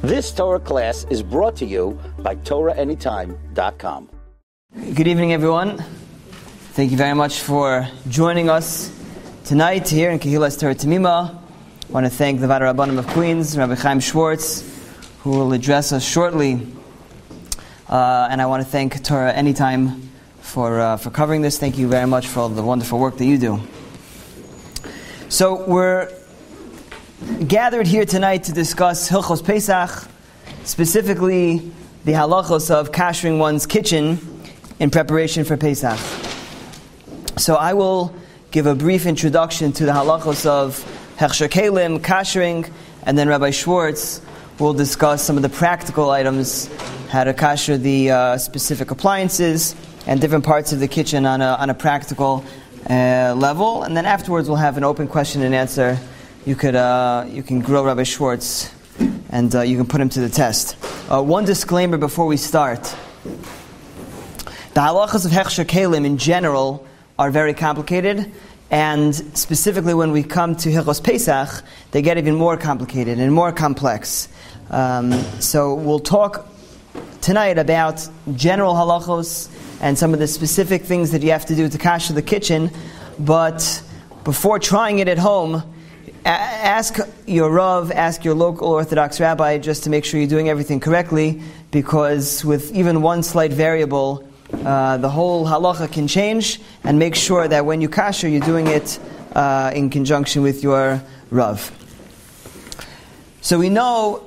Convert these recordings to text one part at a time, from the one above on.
This Torah class is brought to you by TorahAnytime.com. Good evening, everyone. Thank you very much for joining us tonight here in Kehilas Torah Tamima. I want to thank the Vada Rabbanim of Queens, Rabbi Chaim Schwartz, who will address us shortly. And I want to thank Torah Anytime for covering this. Thank you very much for all the wonderful work that you do. So we're gathered here tonight to discuss Hilchos Pesach, specifically the halachos of kashering one's kitchen in preparation for Pesach. So I will give a brief introduction to the halachos of Hechsher Kelim, Kashering, and then Rabbi Schwartz will discuss some of the practical items, how to kasher the specific appliances and different parts of the kitchen on a practical level. And then afterwards we'll have an open question and answer. You can grill Rabbi Schwartz and you can put him to the test. One disclaimer before we start. The halachas of Hechsher Kelim in general are very complicated, and specifically when we come to Hilchos Pesach, they get even more complicated and more complex. So we'll talk tonight about general halachos and some of the specific things that you have to do to kasher the kitchen, but before trying it at home, ask your Rav, ask your local Orthodox rabbi just to make sure you're doing everything correctly, because with even one slight variable, the whole halacha can change, and make sure that when you kasher, you're doing it in conjunction with your Rav. So we know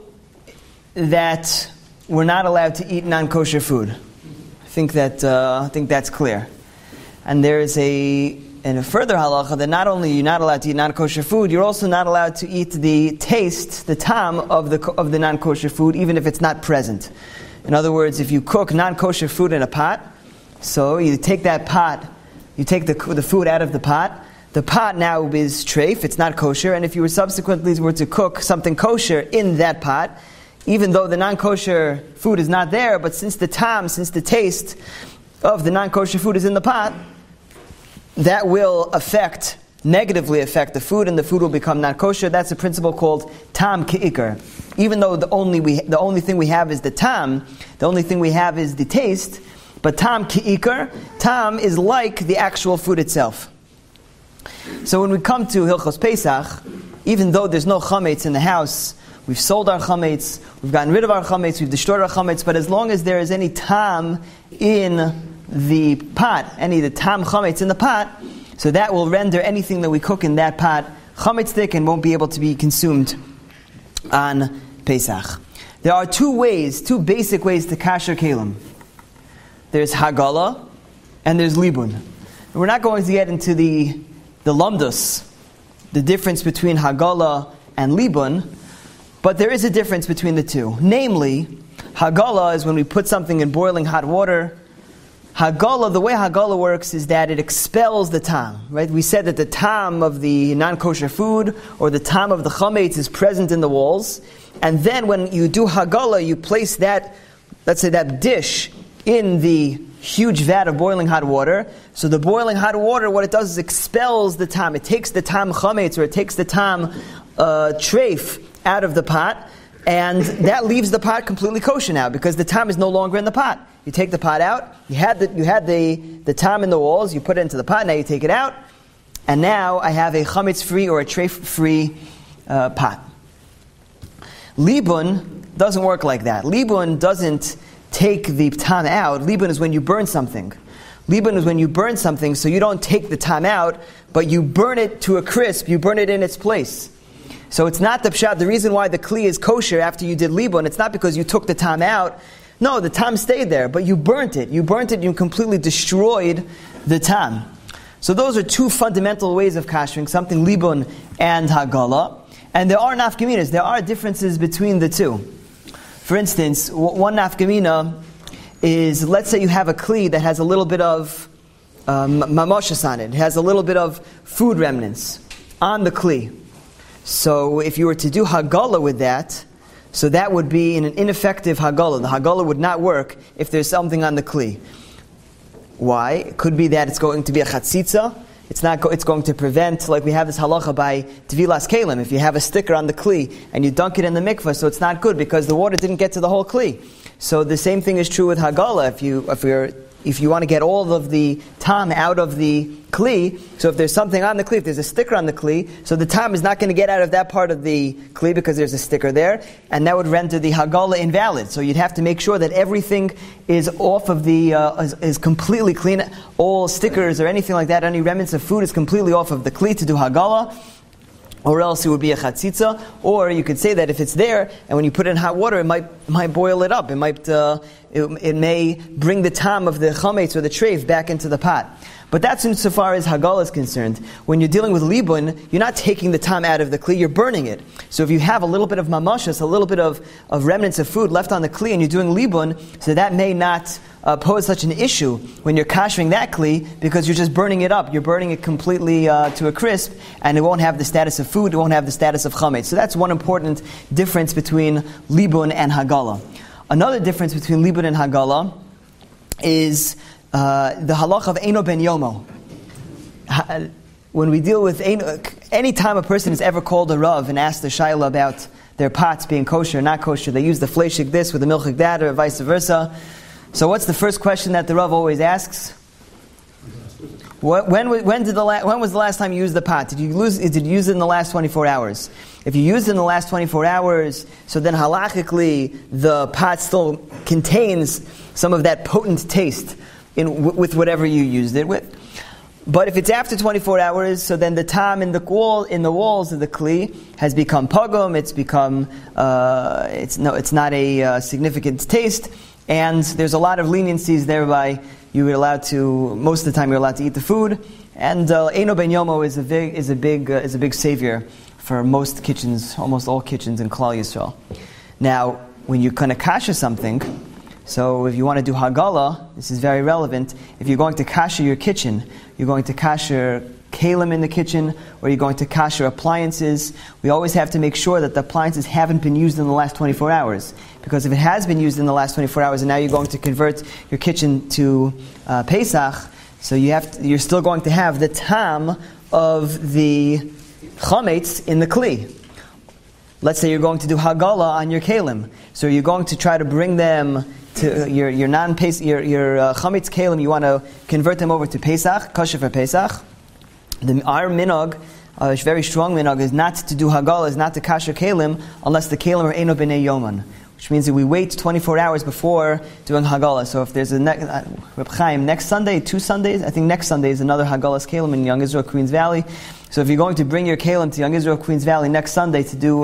that we're not allowed to eat non-kosher food. I think that's clear. And there is a further halacha that not only you're not allowed to eat non-kosher food, you're also not allowed to eat the taste, the tam of the non-kosher food, even if it's not present. In other words, if you cook non-kosher food in a pot, so you take that pot, you take the food out of the pot now is treif, it's not kosher, and if you were subsequently to cook something kosher in that pot, even though the non-kosher food is not there, but since the taste of the non-kosher food is in the pot, that will negatively affect the food, and the food will become not kosher. That's a principle called tam ke'ikar. Even though the only thing we have is the tam, the only thing we have is the taste, but tam ke'ikar, tam is like the actual food itself. So when we come to Hilchos Pesach, even though there's no chametz in the house, we've sold our chametz, we've gotten rid of our chametz, we've destroyed our chametz, but as long as there is any tam in the pot, the tam chametz in the pot, so that will render anything that we cook in that pot chametzdik and won't be able to be consumed on Pesach. There are two basic ways to kasher kelim. There's hagala and there's libun. We're not going to get into the lamdus, the difference between hagala and libun, but there is a difference between the two. Namely, hagala is when we put something in boiling hot water. Hagala, the way hagala works is that it expels the tam, right? We said that the tam of the non-kosher food or the tam of the chametz is present in the walls, and then when you do hagala, you place that, let's say that dish in the huge vat of boiling hot water. So the boiling hot water, what it does is expels the tam. It takes the tam chametz, or it takes the tam treif out of the pot, and that leaves the pot completely kosher now, because the tam is no longer in the pot. You take the pot out, you had the tam in the walls, you put it into the pot, now you take it out, and now I have a chametz-free or a treif-free pot. Libun doesn't work like that. Libun doesn't take the tam out. Libun is when you burn something. Libun is when you burn something, so you don't take the tam out, but you burn it to a crisp, you burn it in its place. So it's not the pshat. The reason why the kli is kosher after you did libun, it's not because you took the tam out. No, the tam stayed there, but you burnt it. You completely destroyed the tam. So those are two fundamental ways of kashering, something libun and hagala. And there are nafkaminas, there are differences between the two. For instance, one nafkamina is, let's say you have a kli that has a little bit of mamashas on it. It has a little bit of food remnants on the kli. So if you were to do hagala with that, so that would be an ineffective hagala. The hagala would not work if there's something on the kli. Why? It could be that it's going to be a chatzitza. It's going to prevent, like we have this halacha by Tvilas Kalim. If you have a sticker on the kli and you dunk it in the mikvah, so it's not good because the water didn't get to the whole kli. So the same thing is true with hagala. If you want to get all of the tam out of the kli, so if there's something on the kli, if there's a sticker on the kli, so the tam is not going to get out of that part of the kli because there's a sticker there, and that would render the hagala invalid. So you'd have to make sure that everything is off of the, is completely clean. All stickers or anything like that, any remnants of food is completely off of the kli to do hagala. Or else it would be a chatzitza. Or you could say that if it's there, and when you put it in hot water, it might boil it up. It may bring the tam of the chametz or the treif back into the pot. But that's insofar as hagala is concerned. When you're dealing with libun, you're not taking the tam out of the kli, you're burning it. So if you have a little bit of mamashas, a little bit of remnants of food left on the kli, and you're doing libun, so that may not pose such an issue when you're kashering that kli, because you're just burning it up. You're burning it completely to a crisp, and it won't have the status of food, it won't have the status of chametz. So that's one important difference between libun and hagala. Another difference between libun and hagala is the halach of Eino ben Yomo. When we deal with any time a person is ever called a Rav and asked the Shaila about their pots being kosher or not kosher, they use the fleshik this with the milchik that, or vice versa. So what's the first question that the Rav always asks? When was the last time you used the pot? Did you use it in the last 24 hours? If you used it in the last 24 hours, so then halachically the pot still contains some of that potent taste with whatever you used it with. But if it's after 24 hours, so then the tam in the walls of the kli has become pogum. It's become it's not a significant taste, and there's a lot of leniencies thereby. Most of the time you're allowed to eat the food, and Eino ben Yomo is a big savior for most kitchens, almost all kitchens in Klal Yisrael. Now, when you're going to kasher something, so if you want to do hagala, this is very relevant. If you're going to kasher your kitchen, you're going to kasher kalim in the kitchen, or you're going to kasher appliances, we always have to make sure that the appliances haven't been used in the last 24 hours. Because if it has been used in the last 24 hours and now you're going to convert your kitchen to Pesach, so you're still going to have the tam of the chametz in the kli. Let's say you're going to do hagala on your kalim. So you're going to try to bring them to your chametz kalim, you want to convert them over to Pesach, kosher for Pesach. Our minhag, a very strong minhag, is not to do hagala, is not to kasher kalim, unless the kalim are eino b'nei yoman, which means that we wait 24 hours before doing hagala. So if there's Reb Chaim, next Sunday, 2 Sundays, I think next Sunday is another hagalas kalim in Young Israel, Queens Valley. So if you're going to bring your kalim to Young Israel, Queens Valley next Sunday to do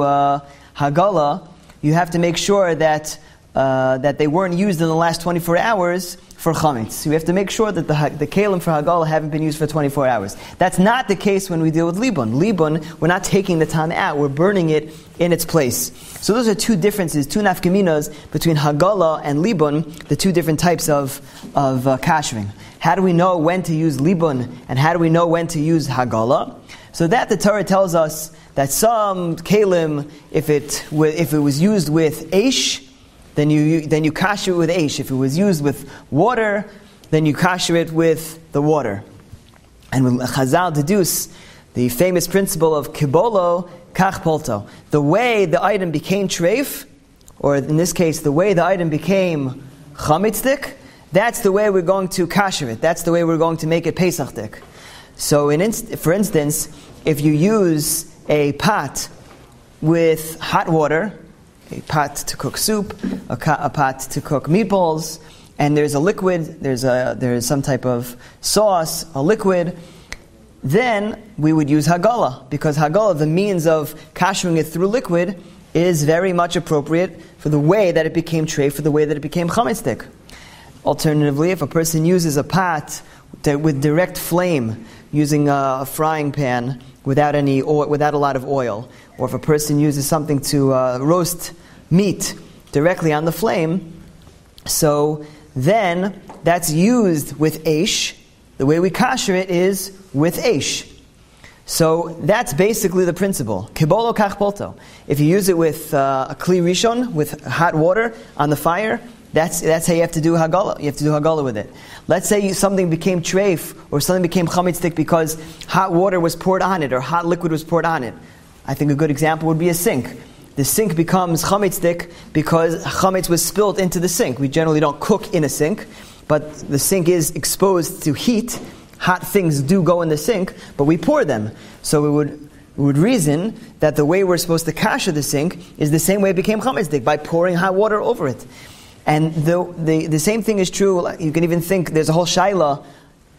hagala, you have to make sure that they weren't used in the last 24 hours for chametz. So we have to make sure that the kalim for hagala haven't been used for 24 hours. That's not the case when we deal with libun. Libun, we're not taking the tam out, we're burning it in its place. So those are two differences, two nafkaminas between hagala and libun, the two different types of kashering. How do we know when to use libun, and how do we know when to use hagala? So that the Torah tells us that some kalim, if it was used with eish, then you kasher it with eish. If it was used with water, then you kasher it with the water. And when Chazal deduce the famous principle of kibolo kach polto, the way the item became treif, or in this case, the way the item became chametzdik, that's the way we're going to kasher it. That's the way we're going to make it pesachdik. So, for instance, if you use a pot with hot water, a pot to cook soup, a pot to cook meatballs, and there's a liquid, there's some type of sauce, a liquid, then we would use hagala, because hagala, the means of kashering it through liquid, is very much appropriate for the way that it became treif, for the way that it became chametzdik. Alternatively, if a person uses a pot with direct flame, using a frying pan without a lot of oil, or if a person uses something to roast meat directly on the flame, so then that's used with eish. The way we kasher it is with eish. So that's basically the principle. Kibolo kach polto. If you use it with a kli rishon, with hot water on the fire, That's how you have to do hagala. You have to do hagala with it. Let's say something became treif, or something became chametzik because hot water was poured on it, or hot liquid was poured on it. I think a good example would be a sink. The sink becomes chametzik because chametz was spilled into the sink. We generally don't cook in a sink, but the sink is exposed to heat. Hot things do go in the sink, but we pour them. So we would reason that the way we're supposed to kasher the sink is the same way it became chametzik, by pouring hot water over it. And the same thing is true. You can even think there's a whole shaila.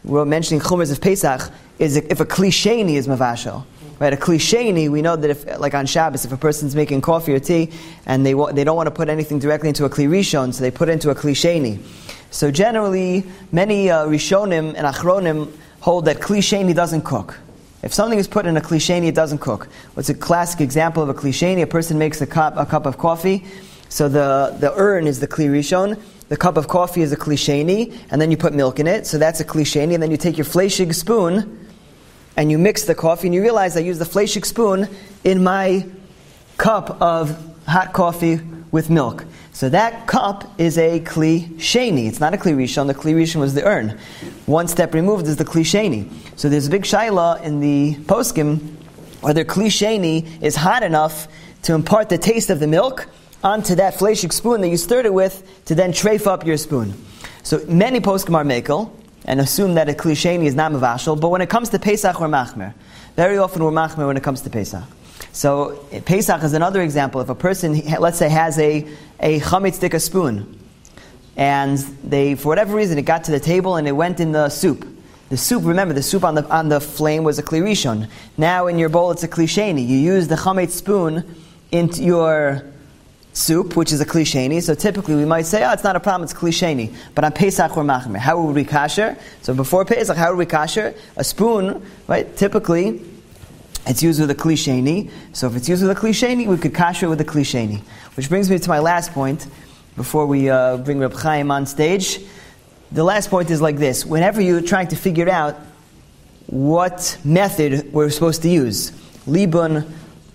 We're mentioning chumras of Pesach. Is if a kli sheni is mavashel, right? A kli sheni, we know that if, like on Shabbos, if a person's making coffee or tea and they don't want to put anything directly into a kli rishon, so they put it into a kli sheni. So generally, many rishonim and achronim hold that kli sheni doesn't cook. If something is put in a kli sheni, it doesn't cook. What's a classic example of a kli sheni? A person makes a cup of coffee. So the urn is the kli rishon, the cup of coffee is a kli sheni, and then you put milk in it, so that's a kli sheni, and then you take your fleshig spoon, and you mix the coffee, and you realize I used the fleshig spoon in my cup of hot coffee with milk. So that cup is a kli sheni. It's not a kli rishon. The kli rishon was the urn. One step removed is the kli sheni. So there's a big shaila in the poskim whether kli sheni is hot enough to impart the taste of the milk onto that fleshig spoon that you stirred it with to then treif up your spoon. So many poskim are mekel and assume that a kli sheni is not mavashel, but when it comes to Pesach, we're machmer. Very often we're machmer when it comes to Pesach. So Pesach is another example. If a person, let's say, has a chametz spoon, and they, for whatever reason, it got to the table and it went in the soup. The soup, remember, the soup on the flame was a kli rishon. Now in your bowl it's a kli sheni. You use the chametz spoon into your soup, which is a kli sheni. So typically we might say, it's not a problem, it's kli sheni. But on Pesach we're machmer. How would we kasher? So before Pesach, how would we kasher? A spoon, right? Typically it's used with a kli sheni. So if it's used with a kli sheni, we could kasher with a kli sheni. Which brings me to my last point before we bring Reb Chaim on stage. The last point is like this. Whenever you're trying to figure out what method we're supposed to use, libun,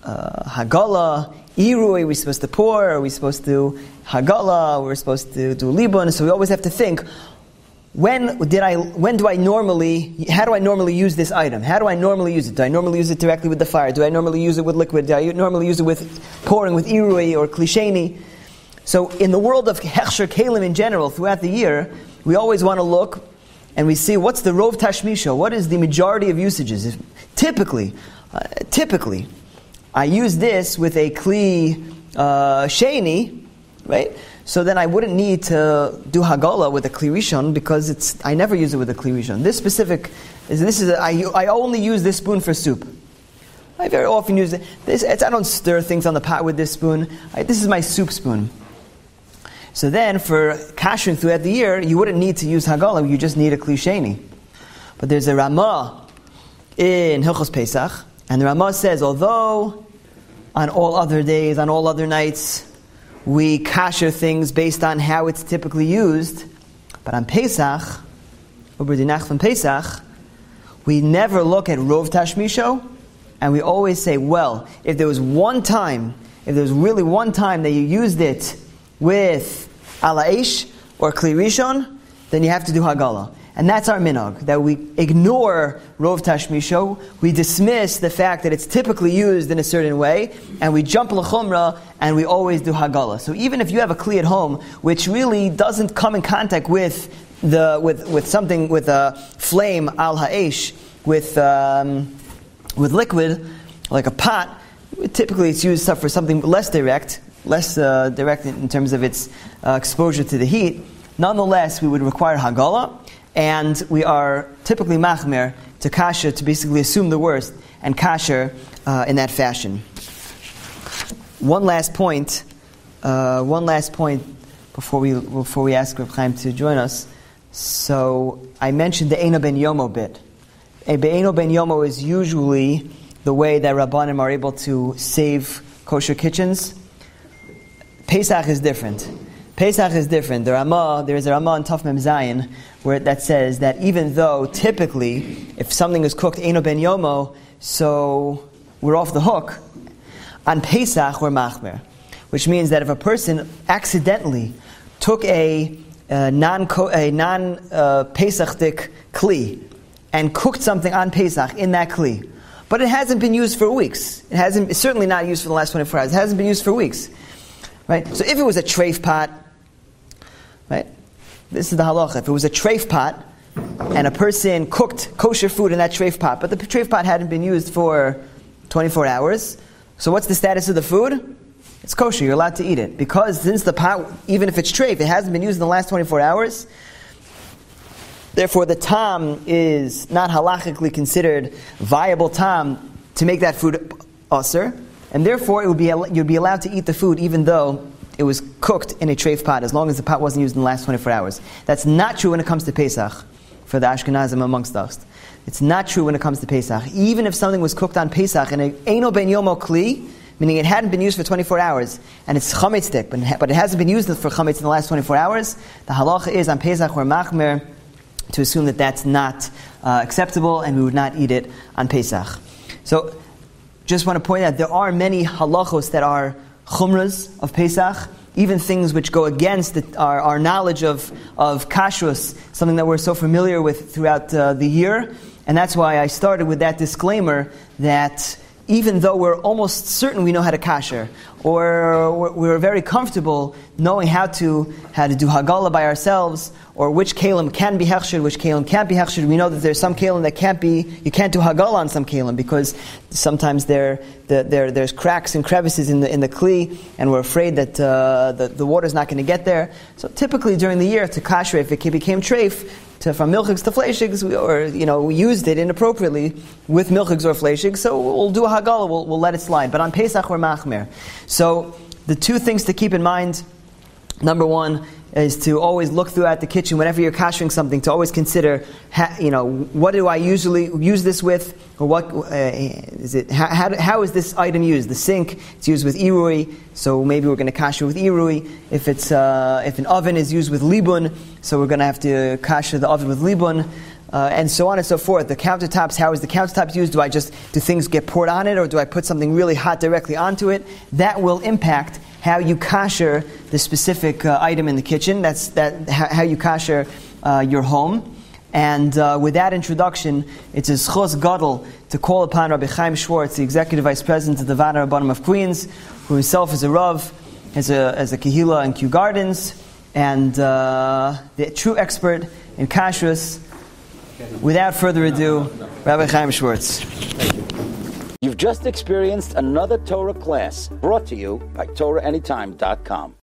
hagala, irui, we're supposed to pour, are we supposed to hagala, we're supposed to do libun, so we always have to think, how do I normally use this item? How do I normally use it? Do I normally use it directly with the fire? Do I normally use it with liquid? Do I normally use it with pouring with irui or kli sheni? So in the world of hechsher kelim in general, throughout the year, we always want to look and we see what's the rov tashmisha, what is the majority of usages. Typically, I use this with a kli sheni, right? So then I wouldn't need to do hagala with a kli rishon because I never use it with a kli rishon. I only use this spoon for soup. I very often use it. I don't stir things on the pot with this spoon. This is my soup spoon. So then, for kashering throughout the year, you wouldn't need to use hagala, you just need a kli sheni. But there's a Ramah in Hilchos Pesach, and the Ramah says, although on all other days, on all other nights, we kasher things based on how it's typically used, but on Pesach, Uber Dinach from Pesach, we never look at Rov Tashmisho, and we always say, well, if there was really one time that you used it with ala eish or kli rishon, then you have to do hagala. And that's our minhag, that we ignore rov tashmisho, we dismiss the fact that it's typically used in a certain way, and we jump l'chumra, and we always do hagala. So even if you have a kli at home, which really doesn't come in contact with something, with a flame al ha'esh, with liquid, like a pot, typically it's used for something less direct in terms of its exposure to the heat. Nonetheless, we would require hagala, and we are typically machmer to kasher, to basically assume the worst and kasher in that fashion. One last point before we ask Reb Chaim to join us. So I mentioned the Eino ben Yomo bit. A Eino ben Yomo is usually the way that Rabbanim are able to save kosher kitchens. Pesach is different. There is a Ramah in Taf Mem Zayin where that says that even though typically if something is cooked Eino ben Yomo, so we're off the hook, on Pesach we're machmer. Which means that if a person accidentally took a non-Pesach-dik kli and cooked something on Pesach in that kli, but it hasn't been used for weeks. It's certainly not used for the last 24 hours. It hasn't been used for weeks. Right? So if it was a treif pot, right? This is the halacha. If it was a treif pot, and a person cooked kosher food in that treif pot, but the treif pot hadn't been used for 24 hours, so what's the status of the food? It's kosher, you're allowed to eat it. Because since the pot, even if it's treif, it hasn't been used in the last 24 hours, therefore the tam is not halachically considered viable tam to make that food asur, and therefore you'd be allowed to eat the food even though it was cooked in a treif pot, as long as the pot wasn't used in the last 24 hours. That's not true when it comes to Pesach, for the Ashkenazim amongst us. It's not true when it comes to Pesach. Even if something was cooked on Pesach, and eino ben yomo kli, meaning it hadn't been used for 24 hours, and it's chametz-dik, but it hasn't been used for chametz in the last 24 hours, the halacha is on Pesach or machmer to assume that that's not acceptable, and we would not eat it on Pesach. So, just want to point out, there are many halachos that are chumras of Pesach, even things which go against our knowledge of kashrus, something that we're so familiar with throughout the year. And that's why I started with that disclaimer that even though we're almost certain we know how to kasher, or we're very comfortable knowing how to do hagala by ourselves, or which kalim can be hechshed, which kalim can't be hechshed, we know that there's some kalim that you can't do hagala on some kalim, because sometimes there's cracks and crevices in the kli, and we're afraid that the water's not going to get there. So typically during the year, to kasher, if it became treif, from milchigs to fleishigs, we used it inappropriately with milchigs or fleishigs, so we'll do a hagala, we'll let it slide. But on Pesach, we're machmer. So the two things to keep in mind, number one, is to always look throughout the kitchen whenever you're kashering something, to always consider, what do I usually use this with, or what is it? How is this item used? The sink, it's used with irui, so maybe we're going to kasher with irui. If an oven is used with libun, so we're going to have to kasher the oven with libun, and so on and so forth. The countertops, how is the countertops used? Do things get poured on it, or do I put something really hot directly onto it? That will impact how you kasher the specific item in the kitchen. That's how you kasher your home. And with that introduction, it's a schos gadol to call upon Rabbi Chaim Schwartz, the Executive Vice President of the Vada Rabbanim of Queens, who himself is a Rav, as a Kehillah in Kew Gardens, and the true expert in kashrus. Without further ado, Rabbi Chaim Schwartz. You've just experienced another Torah class brought to you by TorahAnytime.com.